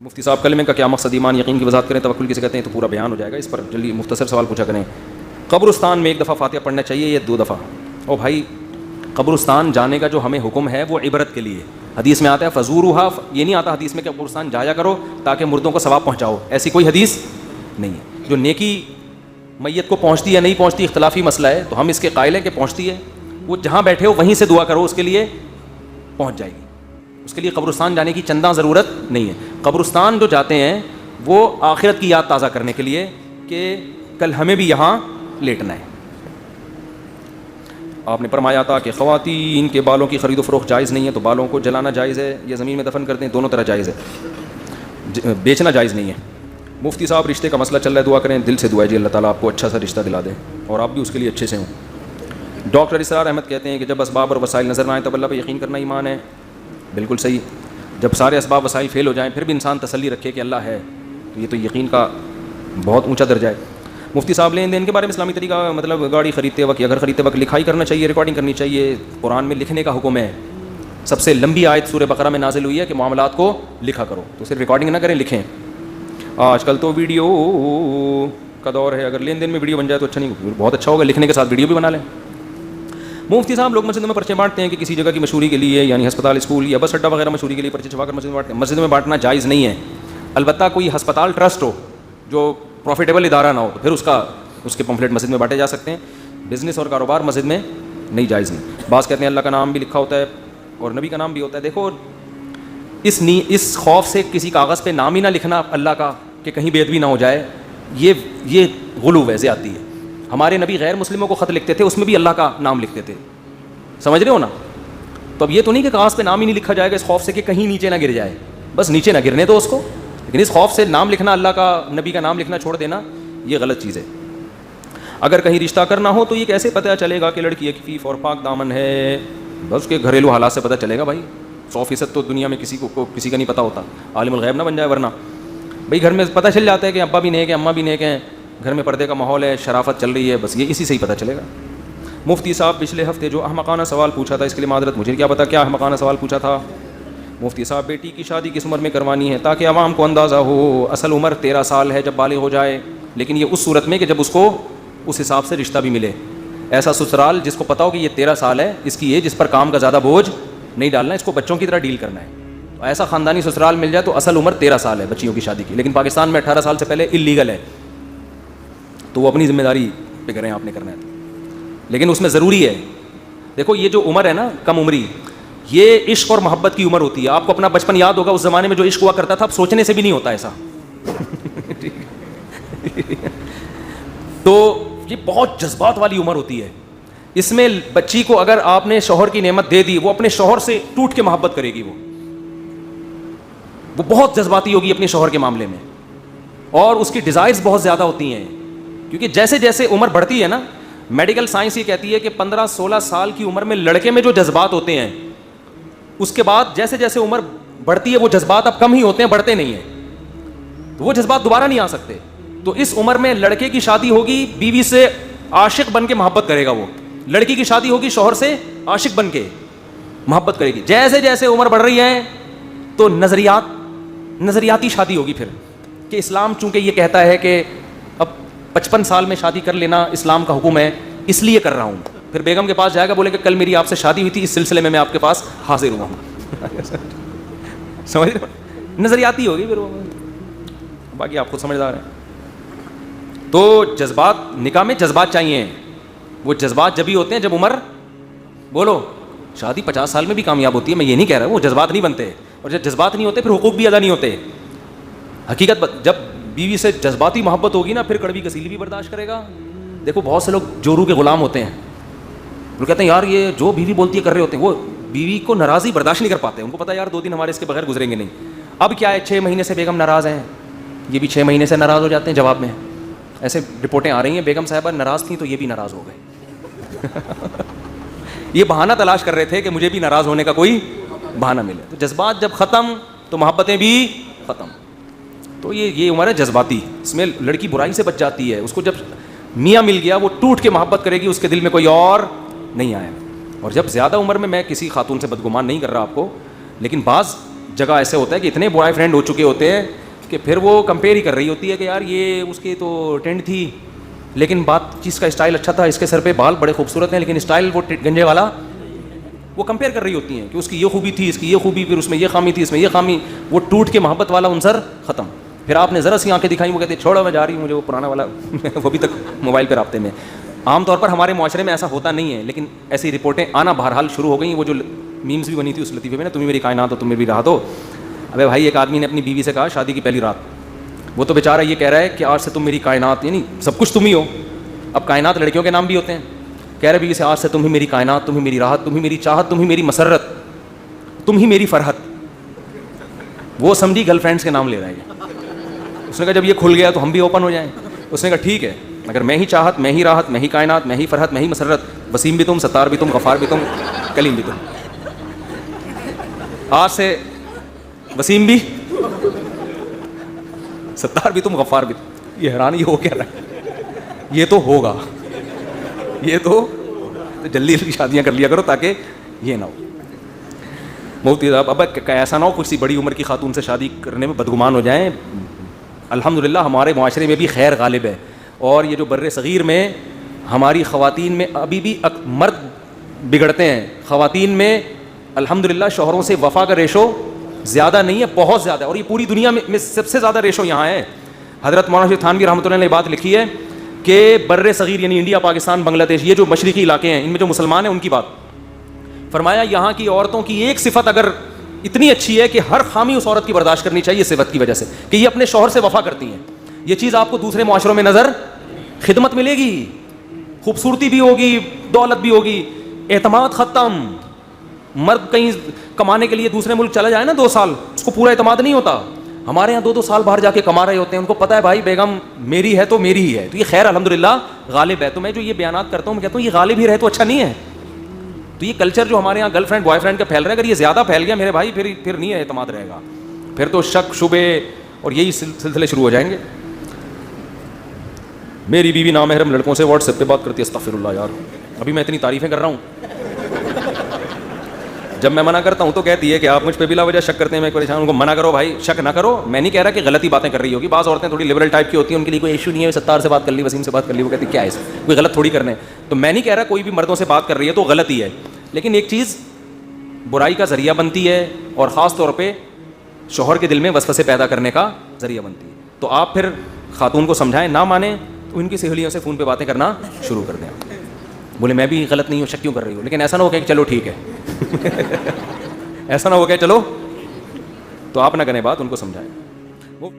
مفتی صاحب کلمے کا کیا مقصد، ایمان یقین کی وضاحت کریں، توکل کسے کہتے ہیں، تو پورا بیان ہو جائے گا. اس پر جلدی مختصر سوال پوچھا کریں. قبرستان میں ایک دفعہ فاتحہ پڑھنا چاہیے یا 2 دفعہ؟ او بھائی، قبرستان جانے کا جو ہمیں حکم ہے وہ عبرت کے لیے. حدیث میں آتا ہے فزوروہا، یہ نہیں آتا حدیث میں کہ قبرستان جایا کرو تاکہ مردوں کو ثواب پہنچاؤ، ایسی کوئی حدیث نہیں ہے. جو نیکی میت کو پہنچتی ہے نہیں پہنچتی اختلافی مسئلہ ہے، تو ہم اس کے قائل ہیں کہ پہنچتی ہے. وہ جہاں بیٹھے ہو وہیں سے دعا کرو، اس کے لیے پہنچ جائے گی. اس کے لیے قبرستان جانے کی چندہ ضرورت نہیں ہے. قبرستان جو جاتے ہیں وہ آخرت کی یاد تازہ کرنے کے لیے کہ کل ہمیں بھی یہاں لیٹنا ہے. آپ نے فرمایا تھا کہ خواتین کے بالوں کی خرید و فروخت جائز نہیں ہے، تو بالوں کو جلانا جائز ہے یا زمین میں دفن کرتے ہیں؟ دونوں طرح جائز ہے، بیچنا جائز نہیں ہے. مفتی صاحب رشتے کا مسئلہ چل رہا ہے، دعا کریں، دل سے دعا ہے جی اللہ تعالیٰ آپ کو اچھا سا رشتہ دلا دے اور آپ بھی اس کے لیے اچھے سے ہوں. ڈاکٹر اسرار احمد کہتے ہیں کہ جب اسباب اور وسائل نظر نہ آئیں تب اللہ پہ یقین کرنا ایمان ہے. بالکل صحیح. جب سارے اسباب وسائل فیل ہو جائیں پھر بھی انسان تسلی رکھے کہ اللہ ہے، تو یہ تو یقین کا بہت اونچا درجہ ہے. مفتی صاحب لین دین کے بارے میں اسلامی طریقہ، مطلب گاڑی خریدتے وقت یا گھر خریدتے وقت لکھائی کرنا چاہیے، ریکارڈنگ کرنی چاہیے؟ قرآن میں لکھنے کا حکم ہے. سب سے لمبی آیت سورہ بقرہ میں نازل ہوئی ہے کہ معاملات کو لکھا کرو، تو صرف ریکارڈنگ نہ کریں، لکھیں. آج کل تو ویڈیو کا دور ہے، اگر لین دین میں ویڈیو بن جائے تو اچھا نہیں، بہت اچھا ہوگا، لکھنے کے ساتھ ویڈیو بھی بنا لیں. مفتی صاحب لوگ مسجد میں پرچے بانٹتے ہیں کہ کسی جگہ کی مشہوری کے لیے، یعنی ہسپتال، اسکول یا بس اڈا وغیرہ مشہوری کے لیے پرچے چھپا کر مسجد میں بانٹتے ہیں. مسجد میں بانٹنا جائز نہیں ہے. البتہ کوئی ہسپتال ٹرسٹ ہو جو پروفیٹیبل ادارہ نہ ہو تو پھر اس کے پمفلٹ مسجد میں بانٹے جا سکتے ہیں. بزنس اور کاروبار مسجد میں نہیں، جائز نہیں. بعض کہتے ہیں اللہ کا نام بھی لکھا ہوتا ہے اور نبی کا نام بھی ہوتا ہے. دیکھو اس خوف سے کسی کاغذ پہ نام ہی نہ لکھنا اللہ کا کہ کہیں بے ادبی نہ ہو جائے، یہ غلو ہے، زیادتی ہے. ہمارے نبی غیر مسلموں کو خط لکھتے تھے، اس میں بھی اللہ کا نام لکھتے تھے، سمجھ رہے ہو نا؟ تو اب یہ تو نہیں کہ کاغذ پہ نام ہی نہیں لکھا جائے گا اس خوف سے کہ کہیں نیچے نہ گر جائے، بس نیچے نہ گرنے دو اس کو، لیکن اس خوف سے نام لکھنا، اللہ کا، نبی کا نام لکھنا چھوڑ دینا، یہ غلط چیز ہے. اگر کہیں رشتہ کرنا ہو تو یہ کیسے پتہ چلے گا کہ لڑکی عفیف اور پاک دامن ہے؟ بس اس کے گھریلو حالات سے پتہ چلے گا بھائی. 100% تو دنیا میں کسی کا نہیں پتہ ہوتا، عالم الغیب نہ بن جائے. ورنہ بھائی گھر میں پتہ چل جاتا ہے کہ ابا بھی نیک ہیں، اماں بھی نیک ہیں، گھر میں پردے کا ماحول ہے، شرافت چل رہی ہے، بس یہ اسی سے ہی پتہ چلے گا. مفتی صاحب پچھلے ہفتے جو احمقانہ سوال پوچھا تھا اس کے لیے معذرت، مجھے کیا پتا کیا احمقانہ سوال پوچھا تھا. مفتی صاحب بیٹی کی شادی کس عمر میں کروانی ہے تاکہ عوام کو اندازہ ہو؟ اصل عمر 13 سال ہے جب بالغ ہو جائے، لیکن یہ اس صورت میں کہ جب اس کو اس حساب سے رشتہ بھی ملے. ایسا سسرال جس کو پتا ہو کہ یہ 13 سال ہے، اس کی ایج، اس پر کام کا زیادہ بوجھ نہیں ڈالنا، اس کو بچوں کی طرح ڈیل کرنا ہے. تو ایسا خاندانی سسرال مل جائے تو اصل عمر 13 سال ہے بچیوں کی شادی کی، لیکن پاکستان میں 18 سال سے پہلے اللیگل ہے، تو وہ اپنی ذمہ داری پہ کریں، آپ نے کرنا ہے. لیکن اس میں ضروری ہے، دیکھو یہ جو عمر ہے نا کم عمری، یہ عشق اور محبت کی عمر ہوتی ہے. آپ کو اپنا بچپن یاد ہوگا، اس زمانے میں جو عشق ہوا کرتا تھا اب سوچنے سے بھی نہیں ہوتا ایسا. تو یہ بہت جذبات والی عمر ہوتی ہے. اس میں بچی کو اگر آپ نے شوہر کی نعمت دے دی، وہ اپنے شوہر سے ٹوٹ کے محبت کرے گی، وہ بہت جذباتی ہوگی اپنے شوہر کے معاملے میں، اور اس کی ڈیزائرز بہت زیادہ ہوتی ہیں. کیونکہ جیسے جیسے عمر بڑھتی ہے نا، میڈیکل سائنس یہ کہتی ہے کہ 15-16 سال کی عمر میں لڑکے میں جو جذبات ہوتے ہیں، اس کے بعد جیسے جیسے عمر بڑھتی ہے وہ جذبات اب کم ہی ہوتے ہیں، بڑھتے نہیں ہیں، تو وہ جذبات دوبارہ نہیں آ سکتے. تو اس عمر میں لڑکے کی شادی ہوگی، بیوی سے عاشق بن کے محبت کرے گا، وہ لڑکی کی شادی ہوگی، شوہر سے عاشق بن کے محبت کرے گی. جیسے جیسے عمر بڑھ رہی ہے تو نظریاتی شادی ہوگی پھر، کہ اسلام چونکہ یہ کہتا ہے کہ اب 55 سال میں شادی کر لینا اسلام کا حکم ہے، اس لیے کر رہا ہوں. پھر بیگم کے پاس جائے گا، بولے کہ کل میری آپ سے شادی ہوئی تھی، اس سلسلے میں آپ کے پاس حاضر ہوا ہوں. سمجھ رہے ہو؟ نظریاتی ہوگی پھر وہ، باقی آپ خود سمجھدار ہیں. تو جذبات، نکاح میں جذبات چاہیے. وہ جذبات جبھی ہوتے ہیں جب عمر، بولو، شادی 50 سال میں بھی کامیاب ہوتی ہے، میں یہ نہیں کہہ رہا، وہ جذبات نہیں بنتے، اور جب جذبات نہیں ہوتے پھر حقوق بھی ادا نہیں ہوتے. حقیقت جب بیوی سے جذباتی محبت ہوگی نا، پھر کڑوی کسیلی بھی برداشت کرے گا. دیکھو بہت سے لوگ جورو کے غلام ہوتے ہیں، وہ کہتے ہیں یار یہ جو بیوی بولتی ہے کر رہے ہوتے ہیں، وہ بیوی کو ناراضی برداشت نہیں کر پاتے. ان کو پتا ہے یار 2 دن ہمارے اس کے بغیر گزریں گے نہیں. اب کیا ہے، 6 مہینے سے بیگم ناراض ہیں، یہ بھی 6 مہینے سے ناراض ہو جاتے ہیں. جواب میں ایسے رپورٹیں آ رہی ہیں، بیگم صاحبہ ناراض تھیں تو یہ بھی ناراض ہو گئے. یہ بہانہ تلاش کر رہے تھے کہ مجھے بھی ناراض ہونے کا کوئی بہانہ ملے. تو جذبات جب ختم تو محبتیں بھی ختم. تو یہ عمر ہے جذباتی، اس میں لڑکی برائی سے بچ جاتی ہے. اس کو جب میاں مل گیا وہ ٹوٹ کے محبت کرے گی، اس کے دل میں کوئی اور نہیں آیا. اور جب زیادہ عمر میں کسی خاتون سے بدگمان نہیں کر رہا آپ کو، لیکن بعض جگہ ایسے ہوتا ہے کہ اتنے بوائے فرینڈ ہو چکے ہوتے ہیں کہ پھر وہ کمپیئر ہی کر رہی ہوتی ہے کہ یار یہ اس کی تو ٹرینڈ تھی لیکن بات چیز کا اسٹائل اچھا تھا, اس کے سر پہ بال بڑے خوبصورت ہیں لیکن اسٹائل وہ گنجے والا, وہ کمپیئر کر رہی ہوتی ہیں کہ اس کی یہ خوبی تھی, اس کی یہ خوبی, پھر اس میں یہ خامی تھی, اس میں یہ خامی, وہ ٹوٹ کے محبت والا عنصر ختم. پھر آپ نے ذرا سی آنکھیں دکھائیں وہ کہتے ہیں چھوڑو میں جا رہی ہوں, مجھے وہ پرانا والا وہ بھی تک موبائل پہ رابطے میں. عام طور پر ہمارے معاشرے میں ایسا ہوتا نہیں ہے, لیکن ایسی رپورٹیں آنا بہرحال شروع ہو گئیں. وہ جو میمز بھی بنی تھی اس لطیفے میں نا, تمہیں میری کائنات ہو, تمہیں بھی راحت ہو. ابے بھائی ایک آدمی نے اپنی بیوی سے کہا شادی کی پہلی رات, وہ تو بیچارہ یہ کہہ رہا ہے کہ آج سے تم میری کائنات, یعنی سب کچھ تم ہی ہو. اب کائنات لڑکیوں کے نام بھی ہوتے ہیں. کہہ رہے بیوی سے آج سے تم ہی میری کائنات, تم ہی میری راحت, تم ہی میری چاہت, تم ہی میری مسرت, تم ہی میری فرحت. وہ سمجھی گرل فرینڈس کے نام لے رہا ہے. اس نے کہا جب یہ کھل گیا تو ہم بھی اوپن ہو جائیں. اس نے کہا ٹھیک ہے, اگر میں ہی چاہت, میں ہی راحت, میں ہی کائنات, میں ہی فرحت, میں ہی مسرت, وسیم بھی تم, ستار بھی تم, غفار بھی تم, کلیم بھی تم. آج سے وسیم بھی, ستار بھی تم, غفار بھی تم. یہ حیران یہ ہو کیا رہا ہے, یہ تو ہوگا, یہ تو جلدی جلدی شادیاں کر لیا کرو تاکہ یہ نہ ہو. مفتی صاحب اب ایسا نہ ہو کسی بڑی عمر کی خاتون سے شادی کرنے میں بدگمان ہو جائیں. الحمدللہ ہمارے معاشرے میں بھی خیر غالب ہے, اور یہ جو بر صغیر میں ہماری خواتین میں ابھی بھی مرد بگڑتے ہیں. خواتین میں الحمدللہ شوہروں سے وفا کا ریشو زیادہ نہیں ہے, بہت زیادہ ہے, اور یہ پوری دنیا میں سب سے زیادہ ریشو یہاں ہے. حضرت مولانا شیخ تھانوی رحمۃ اللہ نے بات لکھی ہے کہ بر صغیر یعنی انڈیا, پاکستان, بنگلہ دیش, یہ جو مشرقی علاقے ہیں ان میں جو مسلمان ہیں ان کی بات فرمایا, یہاں کی عورتوں کی ایک صفت اگر اتنی اچھی ہے کہ ہر خامی اس عورت کی برداشت کرنی چاہیے صفت کی وجہ سے, کہ یہ اپنے شوہر سے وفا کرتی ہیں. یہ چیز آپ کو دوسرے معاشروں میں نظر, خدمت ملے گی, خوبصورتی بھی ہوگی, دولت بھی ہوگی, اعتماد ختم. مرد کہیں کمانے کے لیے دوسرے ملک چلا جائے نا 2 سال, اس کو پورا اعتماد نہیں ہوتا. ہمارے یہاں 2 سال باہر جا کے کما رہے ہوتے ہیں, ان کو پتہ ہے بھائی بیگم میری ہے تو میری ہی ہے, تو یہ خیر الحمدللہ غالب ہے. تو میں جو یہ بیانات کرتا ہوں میں کہتا ہوں یہ غالب ہی رہے تو اچھا نہیں ہے. تو یہ کلچر جو ہمارے یہاں گرل فرینڈ بوائے فرینڈ کا پھیل رہا ہے, اگر یہ زیادہ پھیل گیا میرے بھائی پھر نہیں اعتماد رہے گا, پھر تو شک شبے اور یہی سلسلے شروع ہو جائیں گے. میری بیوی نامحرم لڑکوں سے واٹس ایپ پہ بات کرتی ہے. استغفر اللہ یار, ابھی میں اتنی تعریفیں کر رہا ہوں, جب میں منع کرتا ہوں تو کہتی ہے کہ آپ مجھ پہ بلا وجہ شک کرتے ہیں, میں پریشان. ان کو منع کرو بھائی, شک نہ کرو. میں نہیں کہہ رہا کہ غلطی باتیں کر رہی ہوگی, بعض عورتیں تھوڑی لبرل ٹائپ کی ہوتی ہیں, ان کے لیے کوئی ایشو نہیں ہے, ستار سے بات کر لی, وسیم سے بات کر لی, وہ کہتی کیا ہے اس کوئی غلط تھوڑی کرنے. تو میں نہیں کہہ رہا کوئی بھی مردوں سے بات کر رہی ہے تو غلط ہی ہے, لیکن ایک چیز برائی کا ذریعہ بنتی ہے, اور خاص طور پہ شوہر کے دل میں وسوسے پیدا کرنے کا ذریعہ بنتی ہے. تو آپ پھر خاتون کو سمجھائیں, نہ مانیں تو ان کی سہیلیوں سے فون پہ باتیں کرنا شروع کر دیں. بولے میں بھی غلط نہیں ہوں, شک کیوں کر رہی ہوں, لیکن ایسا نہ ہو کہ چلو ٹھیک ہے ایسا نہ ہو کہ چلو, تو آپ نہ کریں بات, ان کو سمجھائیں. وہ